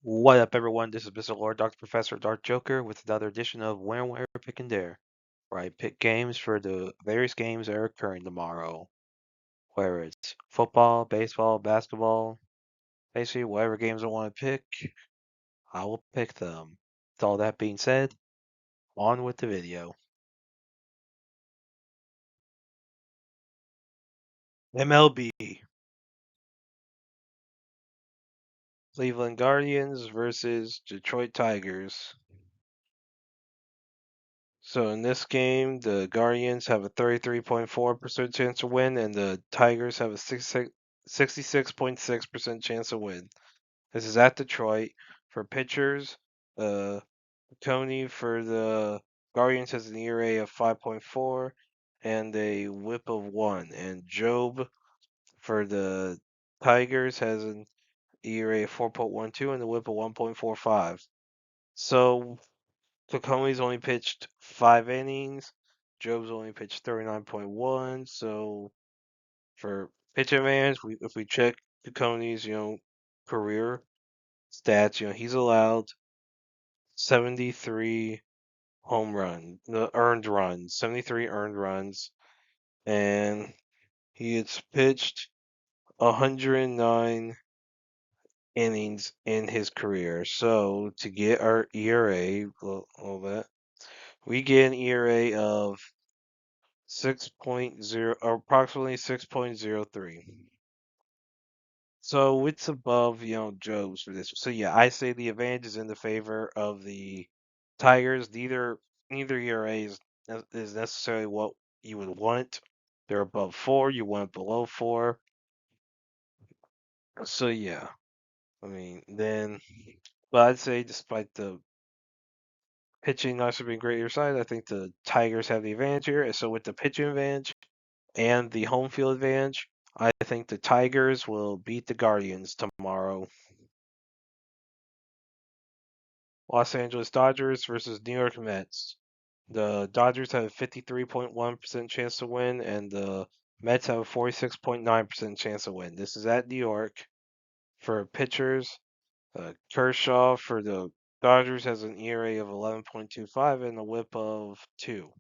What up, everyone? This is Mr. Lord, Dr. Professor, Dark Joker, with another edition of Where, Pick, and Dare, where I pick games for the various games that are occurring tomorrow. Whether it's football, baseball, basketball, basically whatever games I want to pick, I will pick them. With all that being said, on with the video. MLB, Cleveland Guardians versus Detroit Tigers. So in this game, the Guardians have a 33.4% chance to win, and the Tigers have a 66.6% chance to win. This is at Detroit. For pitchers, uh, Tony for the Guardians has an ERA of 5.4 and a WHIP of 1, and Job for the Tigers has an ERA of 4.12 and a WHIP of 1.45. So Tacomi's only pitched 5 innings. Job's only pitched 39.1. So for pitch advantage, if we check Tacomi's career stats, he's allowed 73 earned runs, 73 earned runs, and he has pitched 109 innings in his career. So to get our ERA, all that we get an ERA of 6.0 or approximately 6.03. So it's above, Joe's for this. So yeah, I say the advantage is in the favor of the Tigers. Neither ERA is necessarily what you would want. They're above 4, you want below 4. So yeah. But I'd say despite the pitching not being great your side, I think the Tigers have the advantage here. And so with the pitching advantage and the home field advantage, I think the Tigers will beat the Guardians tomorrow. Los Angeles Dodgers versus New York Mets. The Dodgers have a 53.1% chance to win, and the Mets have a 46.9% chance to win. This is at New York. For pitchers, Kershaw for the Dodgers has an ERA of 11.25 and a WHIP of 2.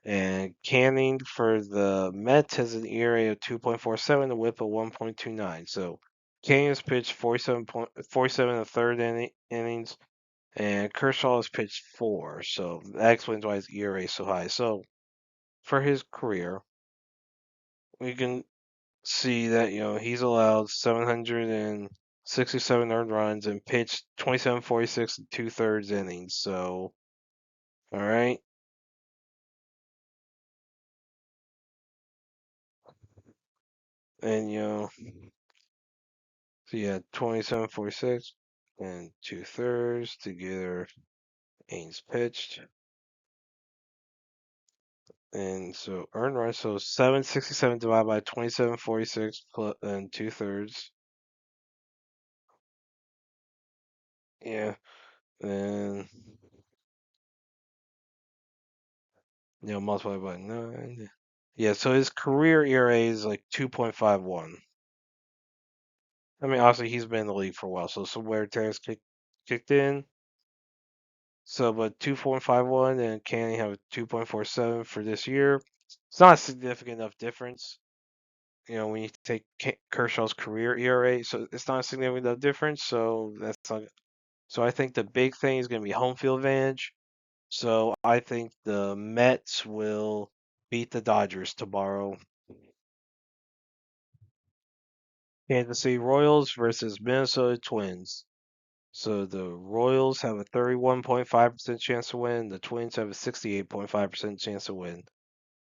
And Canning for the Mets has an ERA of 2.47, a WHIP of 1.29. So Canning has pitched 47 and a third innings, and Kershaw has pitched 4. So that explains why his ERA is so high. So for his career, we can see that he's allowed 767 earned runs and pitched 27.46 and 2/3 innings. So all right, and so yeah, 27.46 and 2/3 together. Innings pitched, and so earned runs. So 767 divided by 27.46 and 2/3. Yeah, and multiply by 9. Yeah, so his career ERA is like 2.51. I mean, obviously he's been in the league for a while, so some wear and tear has kicked in. So, but 2.51 and Canning have 2.47 for this year. It's not a significant enough difference. When you take Kershaw's career ERA, so it's not a significant enough difference. So that's not. So I think the big thing is going to be home field advantage. So I think the Mets will beat the Dodgers tomorrow. Kansas City Royals versus Minnesota Twins. So the Royals have a 31.5% chance to win. The Twins have a 68.5% chance to win.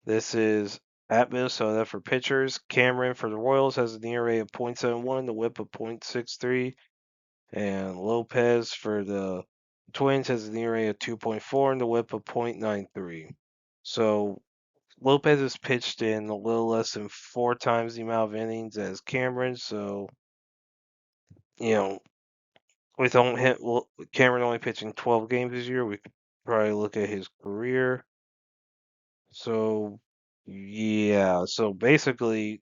This is at Minnesota for pitchers. Cameron for the Royals has an ERA of .71, the WHIP of .63, and Lopez for the Twins has an ERA of 2.4 and the WHIP of .93. So Lopez has pitched in a little less than 4 times the amount of innings as Cameron. So you know with Cameron only pitching 12 games this year, we could probably look at his career. So, yeah. So basically,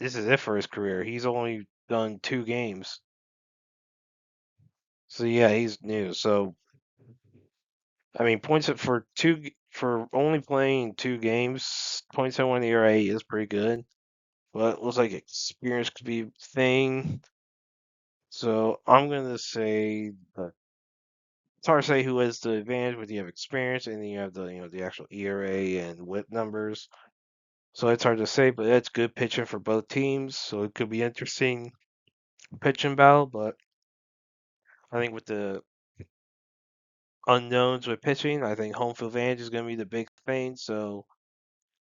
this is it for his career. He's only done 2 games. So yeah, he's new. So I mean, for only playing 2 games, 0.71 ERA is pretty good. But it looks like experience could be a thing. So I'm gonna say it's hard to say who has the advantage, but you have experience and then you have the actual ERA and WHIP numbers. So it's hard to say, but it's good pitching for both teams. So it could be interesting pitching battle. But I think with the unknowns with pitching, I think home field advantage is going to be the big thing. So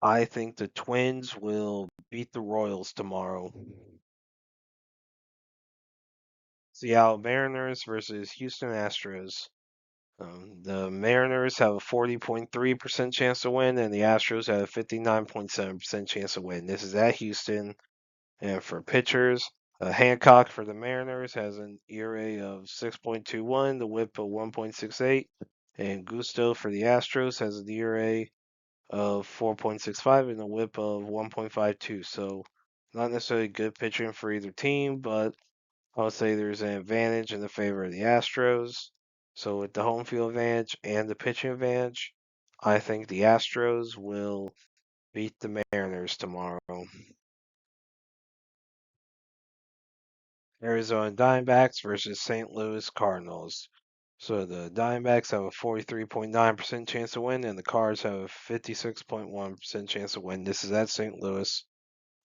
I think the Twins will beat the Royals tomorrow. Seattle Mariners versus Houston Astros. The Mariners have a 40.3% chance to win, and the Astros have a 59.7% chance to win. This is at Houston. And for pitchers, Hancock for the Mariners has an ERA of 6.21, the WHIP of 1.68, and Gusto for the Astros has an ERA of 4.65 and a WHIP of 1.52. So not necessarily good pitching for either team, but I would say there's an advantage in the favor of the Astros. So with the home field advantage and the pitching advantage, I think the Astros will beat the Mariners tomorrow. Arizona Diamondbacks versus St. Louis Cardinals. So the Diamondbacks have a 43.9% chance to win, and the Cards have a 56.1% chance to win. This is at St. Louis.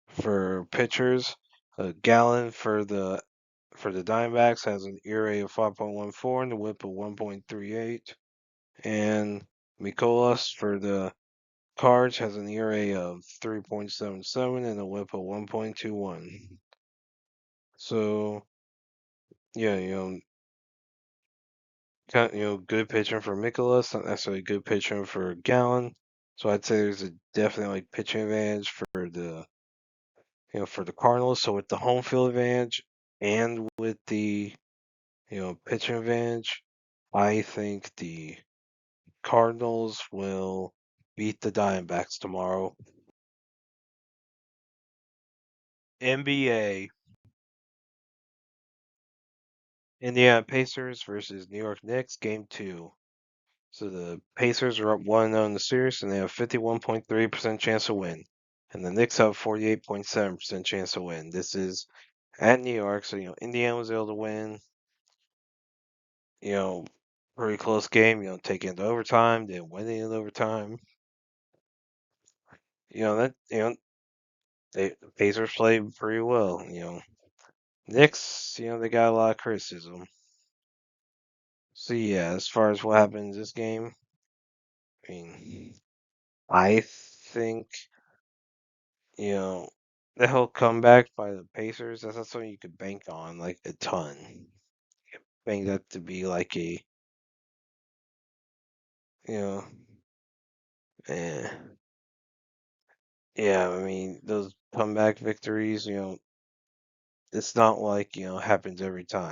For pitchers, Gallon for the Diamondbacks has an ERA of 5.14 and a WHIP of 1.38, and Mikolas for the Cards has an ERA of 3.77 and a WHIP of 1.21. So yeah, good pitching for Mikolas, not necessarily good pitching for Gallon. So I'd say there's a definitely pitching advantage for the Cardinals. So with the home field advantage and with the pitching advantage, I think the Cardinals will beat the Diamondbacks tomorrow. NBA, Indiana Pacers versus New York Knicks, Game 2. So the Pacers are up 1-0 in the series, and they have 51.3% chance to win. And the Knicks have 48.7% chance to win. This is at New York, so Indiana was able to win. You know, Pretty close game. Take it into overtime, then win it in overtime. The Pacers played pretty well. Knicks, they got a lot of criticism. So yeah, as far as what happened in this game, I mean, I think you know the whole comeback by the Pacers. That's not something you could bank on like a ton. Bank that to be like you know, eh, yeah. I mean, those comeback victories. It's not like happens every time.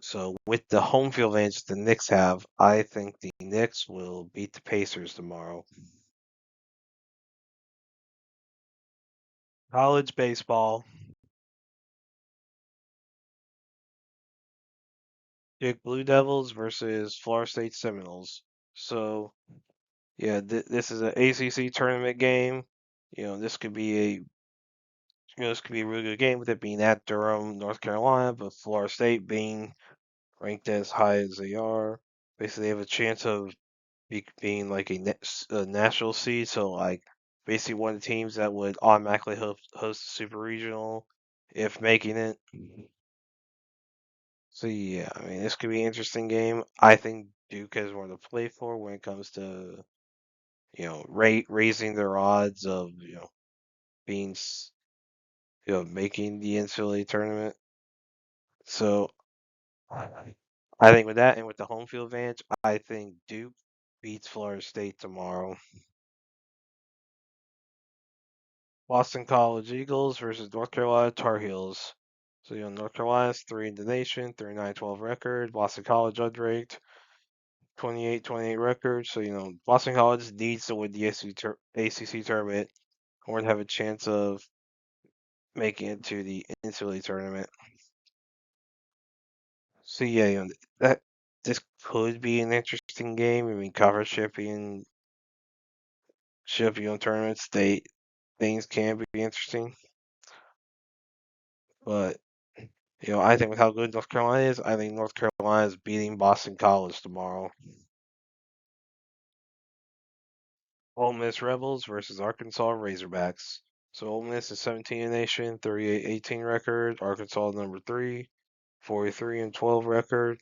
So with the home field advantage the Knicks have, I think the Knicks will beat the Pacers tomorrow. College baseball, Duke Blue Devils versus Florida State Seminoles. So yeah, this is an ACC tournament game. This could be a really good game with it being at Durham, North Carolina, but Florida State being ranked as high as they are, basically they have a chance of being like a national seed. So like basically one of the teams that would automatically host the Super Regional if making it. So yeah, I mean this could be an interesting game. I think Duke has more to play for when it comes to raising their odds of being making the NCAA tournament. So I think with that and with the home field advantage, I think Duke beats Florida State tomorrow. Boston College Eagles versus North Carolina Tar Heels. So North Carolina's 3 in the nation, 39-12 record. Boston College unranked, 28-28 record. So Boston College needs to win the ACC tournament or to have a chance of making it to the NCAA tournament. So yeah, that this could be an interesting game. I mean, conference champion tournaments, things can be interesting. But I think with how good North Carolina is, I think North Carolina is beating Boston College tomorrow. Ole Miss Rebels versus Arkansas Razorbacks. So Ole Miss is 17 in the nation, 38-18 record. Arkansas number 3, 43-12 record.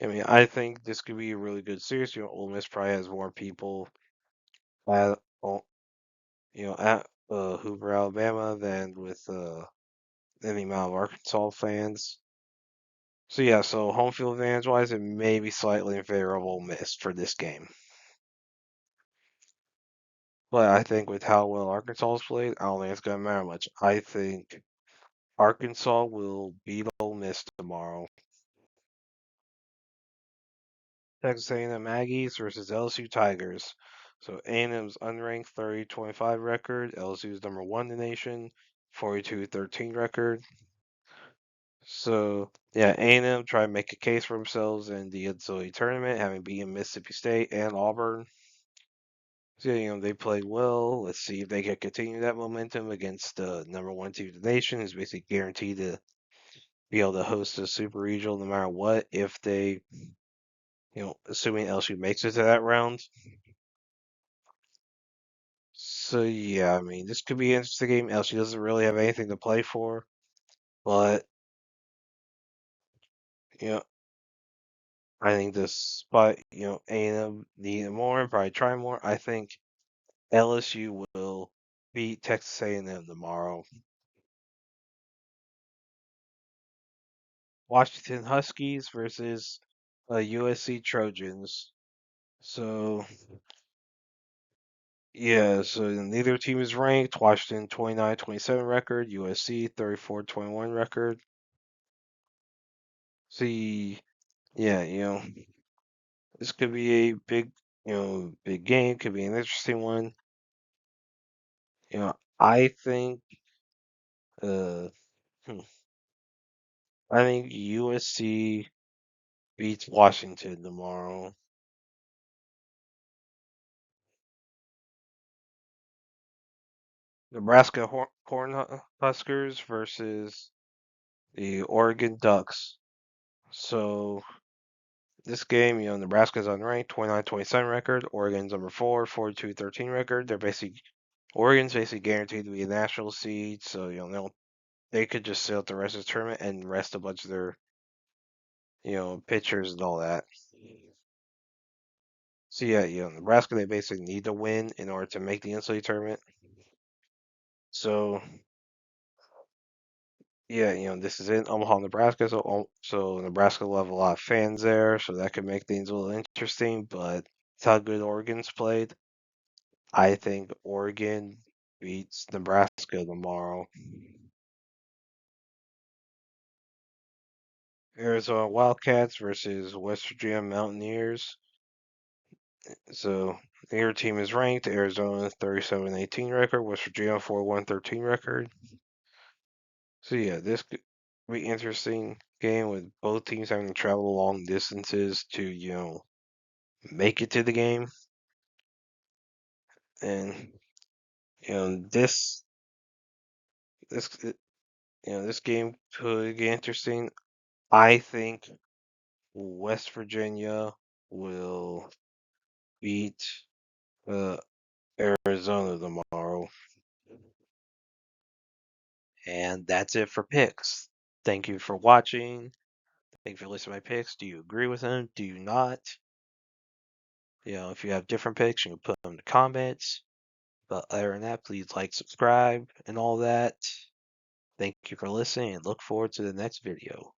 I mean, I think this could be a really good series. Ole Miss probably has more people at at Hoover, Alabama, than with any amount of Arkansas fans. So yeah, so home field advantage wise, it may be slightly in favor of Ole Miss for this game. But I think with how well Arkansas has played, I don't think it's gonna matter much. I think Arkansas will beat Ole Miss tomorrow. Texas A&M Aggies versus LSU Tigers. So A&M's unranked 30-25 record. LSU's number 1 in the nation, 42-13 record. So yeah, A&M try to make a case for themselves in the NCAA tournament, having beaten Mississippi State and Auburn. So they played well. Let's see if they can continue that momentum against the number 1 team in the nation, who's basically guaranteed to be able to host a super regional no matter what. If they, assuming LSU makes it to that round. So yeah, I mean, this could be an interesting game. LSU doesn't really have anything to play for, but you know, I think despite A&M needing more and probably trying more, I think LSU will beat Texas A&M tomorrow. Washington Huskies versus USC Trojans. So yeah, so neither team is ranked. Washington 29-27 record, USC 34-21 record. See, yeah, this could be a big game. Could be an interesting one. I think, uh, hmm, I think USC beats Washington tomorrow. Nebraska Cornhuskers versus the Oregon Ducks. So this game, Nebraska's unranked, 29-27 record. Oregon's number 4, 42-13 record. Oregon's basically guaranteed to be a national seed, so they could just sit out the rest of the tournament and rest a bunch of their pitchers and all that. So yeah, Nebraska they basically need to win in order to make the NCAA tournament. So yeah, this is in Omaha, Nebraska, so Nebraska will have a lot of fans there, so that could make things a little interesting. But it's how good Oregon's played. I think Oregon beats Nebraska tomorrow. Arizona Wildcats versus West Virginia Mountaineers. So their team is ranked. Arizona 37-18 record. West Virginia 41-13 record. So yeah, this could be interesting game with both teams having to travel long distances to make it to the game, and this this this game could get interesting. I think West Virginia will beat uh, Arizona tomorrow. And that's it for picks. Thank you for watching. Thank you for listening to my picks. Do you agree with them? Do you not? If you have different picks, you can put them in the comments. But other than that, please like, subscribe, and all that. Thank you for listening, and look forward to the next video.